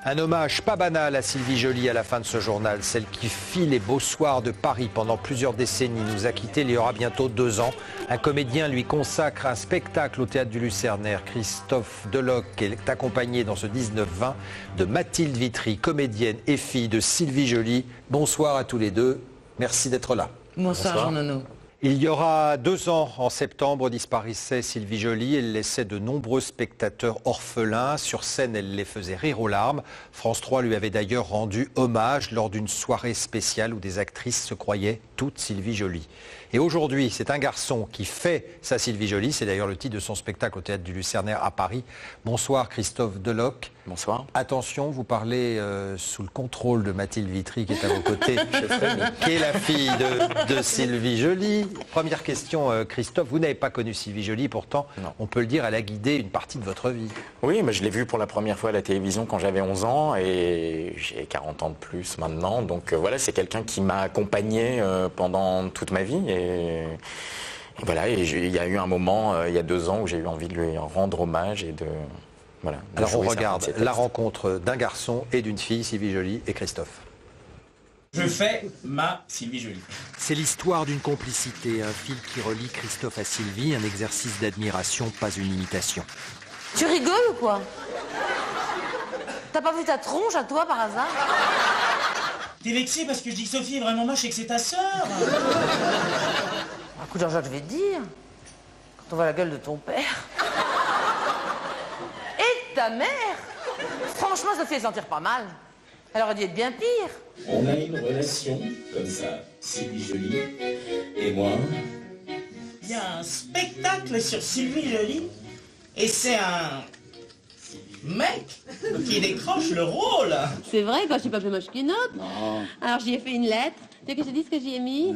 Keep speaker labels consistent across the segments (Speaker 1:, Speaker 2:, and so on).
Speaker 1: Un hommage pas banal à Sylvie Joly à la fin de ce journal. Celle qui fit les beaux soirs de Paris pendant plusieurs décennies nous a quittés il y aura bientôt 2 ans. Un comédien lui consacre un spectacle au Théâtre du Lucernaire. Christophe Deloc est accompagné dans ce 19-20 de Mathilde Vitry, comédienne et fille de Sylvie Joly. Bonsoir à tous les deux. Merci d'être là.
Speaker 2: Bonsoir Jean Nono.
Speaker 1: Il y aura 2 ans, en septembre, disparaissait Sylvie Joly. Elle laissait de nombreux spectateurs orphelins. Sur scène, elle les faisait rire aux larmes. France 3 lui avait d'ailleurs rendu hommage lors d'une soirée spéciale où des actrices se croyaient toutes Sylvie Joly. Et aujourd'hui, c'est un garçon qui fait sa Sylvie Joly. C'est d'ailleurs le titre de son spectacle au Théâtre du Lucernaire à Paris. Bonsoir Christophe Deloc.
Speaker 3: Bonsoir.
Speaker 1: Attention, vous parlez sous le contrôle de Mathilde Vitry qui est à vos côtés, qui est la fille de Sylvie Joly. Première question, Christophe, vous n'avez pas connu Sylvie Joly, pourtant,
Speaker 3: non.
Speaker 1: On peut le dire, elle a guidé une partie de votre vie.
Speaker 3: Oui, mais je l'ai vue pour la première fois à la télévision quand j'avais 11 ans et j'ai 40 ans de plus maintenant. Donc voilà, c'est quelqu'un qui m'a accompagné pendant toute ma vie. Et voilà, et il y a eu un moment, il y a 2 ans, où j'ai eu envie de lui rendre hommage et de... Voilà,
Speaker 1: alors on regarde la rencontre d'un garçon et d'une fille, Sylvie Joly et Christophe.
Speaker 4: Je fais ma Sylvie Joly.
Speaker 1: C'est l'histoire d'une complicité, un fil qui relie Christophe à Sylvie, un exercice d'admiration, pas une imitation.
Speaker 2: Tu rigoles ou quoi? T'as pas vu ta tronche à toi par hasard?
Speaker 4: T'es vexé parce que je dis que Sophie est vraiment moche et que c'est ta sœur?
Speaker 2: Écoute Jean-Jacques, je vais te dire, quand on voit la gueule de ton père et de ta mère, franchement ça fait sentir pas mal. Elle aurait dû être bien pire.
Speaker 5: On a une relation comme ça, Sylvie Joly et moi.
Speaker 4: Il y a un spectacle sur Sylvie Joly et c'est un mec qui décroche le rôle.
Speaker 6: C'est vrai, je suis pas plus moche qu'une autre.
Speaker 5: Non.
Speaker 6: Alors j'y ai fait une lettre. Tu veux que je te dise ce que j'y ai mis?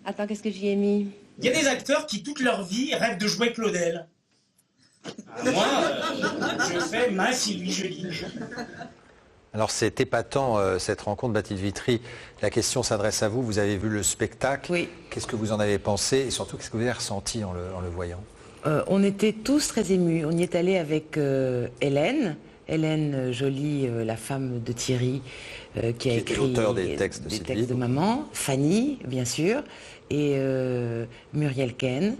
Speaker 6: Attends, qu'est-ce que j'y ai mis?
Speaker 4: Il y a des acteurs qui toute leur vie rêvent de jouer Claudel. Moi, je fais ma Sylvie Joly.
Speaker 1: Alors c'est épatant cette rencontre, Mathilde Vitry. La question s'adresse à vous, vous avez vu le spectacle.
Speaker 2: Oui.
Speaker 1: Qu'est-ce que vous en avez pensé et surtout qu'est-ce que vous avez ressenti en le voyant?
Speaker 2: On était tous très émus. On y est allé avec Hélène Joly, la femme de Thierry, qui a écrit
Speaker 1: l'auteur des textes de
Speaker 2: des
Speaker 1: cette
Speaker 2: textes
Speaker 1: livre.
Speaker 2: de maman, Fanny, bien sûr, et Muriel Ken,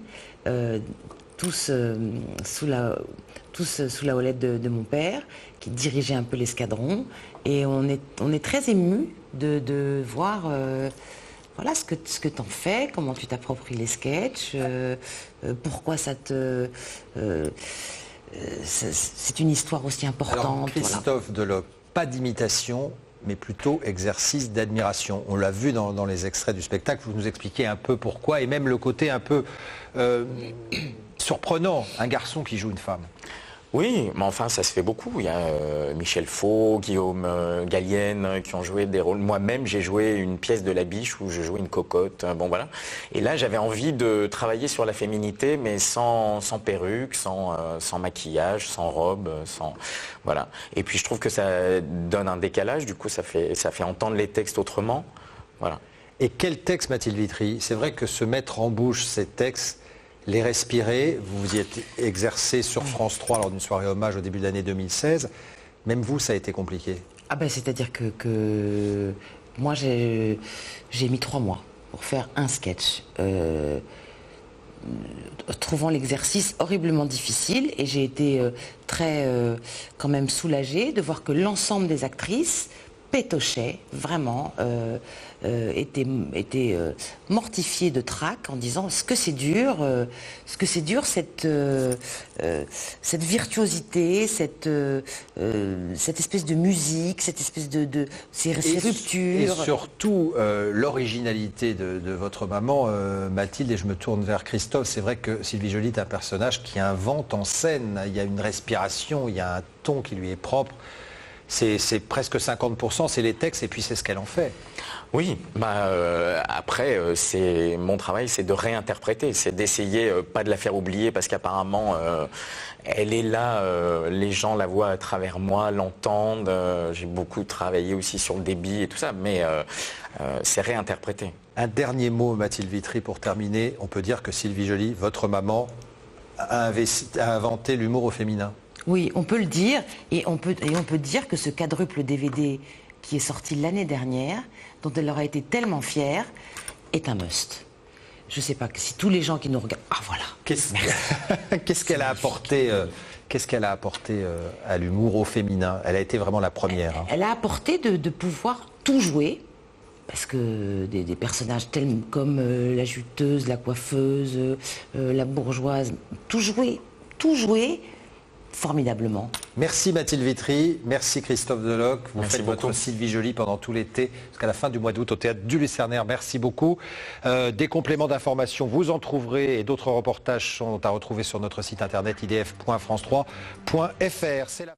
Speaker 2: tous sous la houlette de mon père, qui dirigeait un peu l'escadron. Et on est très émus de voir voilà, ce que t'en fais, comment tu t'appropries les sketchs, pourquoi ça te... c'est une histoire aussi importante.
Speaker 1: Alors Christophe Deloc, pas d'imitation, mais plutôt exercice d'admiration. On l'a vu dans les extraits du spectacle, vous nous expliquez un peu pourquoi, et même le côté un peu surprenant, un garçon qui joue une femme.
Speaker 3: Oui, mais enfin, ça se fait beaucoup. Il y a Michel Faux, Guillaume Gallienne qui ont joué des rôles. Moi-même, j'ai joué une pièce de La Biche où je jouais une cocotte. Bon, voilà. Et là, j'avais envie de travailler sur la féminité, mais sans perruque, sans maquillage, sans robe, sans... Voilà. Et puis, je trouve que ça donne un décalage. Du coup, ça fait entendre les textes autrement. Voilà.
Speaker 1: Et quel texte, Mathilde Vitry? C'est vrai que se mettre en bouche ces textes, les respirer, vous vous y êtes exercé sur France 3 lors d'une soirée hommage au début de l'année 2016. Même vous, ça a été compliqué.
Speaker 2: Ah ben, c'est-à-dire que moi, j'ai mis 3 mois pour faire un sketch, trouvant l'exercice horriblement difficile. Et j'ai été très, quand même, soulagée de voir que l'ensemble des actrices pétochaient, vraiment, étaient mortifiées de trac en disant ce que c'est dur cette virtuosité, cette espèce de musique, cette espèce de ces ruptures.
Speaker 1: Et surtout l'originalité de votre maman, Mathilde, et je me tourne vers Christophe. C'est vrai que Sylvie Joly est un personnage qui invente en scène. Il y a une respiration, il y a un ton qui lui est propre. C'est presque 50%, c'est les textes et puis c'est ce qu'elle en fait.
Speaker 3: Oui, après, mon travail, c'est de réinterpréter, c'est d'essayer, pas de la faire oublier parce qu'apparemment, elle est là, les gens la voient à travers moi, l'entendent. J'ai beaucoup travaillé aussi sur le débit et tout ça, mais c'est réinterpréter.
Speaker 1: Un dernier mot, Mathilde Vitry, pour terminer. On peut dire que Sylvie Joly, votre maman, a inventé l'humour au féminin.
Speaker 2: Oui, on peut le dire, et on peut dire que ce quadruple DVD qui est sorti l'année dernière, dont elle aura été tellement fière, est un must. Je ne sais pas si tous les gens qui nous regardent... Ah voilà.
Speaker 1: Qu'est-ce qu'elle a apporté à l'humour au féminin? Elle a été vraiment la première. Hein.
Speaker 2: Elle a apporté de pouvoir tout jouer, parce que des personnages tels comme la juteuse, la coiffeuse, la bourgeoise, tout jouer formidablement.
Speaker 1: Merci Mathilde Vitry, merci Christophe Deloc. Vous
Speaker 3: Merci
Speaker 1: faites
Speaker 3: beaucoup.
Speaker 1: votre Sylvie Joly pendant tout l'été, jusqu'à la fin du mois d'août au Théâtre du Lucernaire. Merci beaucoup. Des compléments d'information, vous en trouverez, et d'autres reportages sont à retrouver sur notre site internet idf.france3.fr.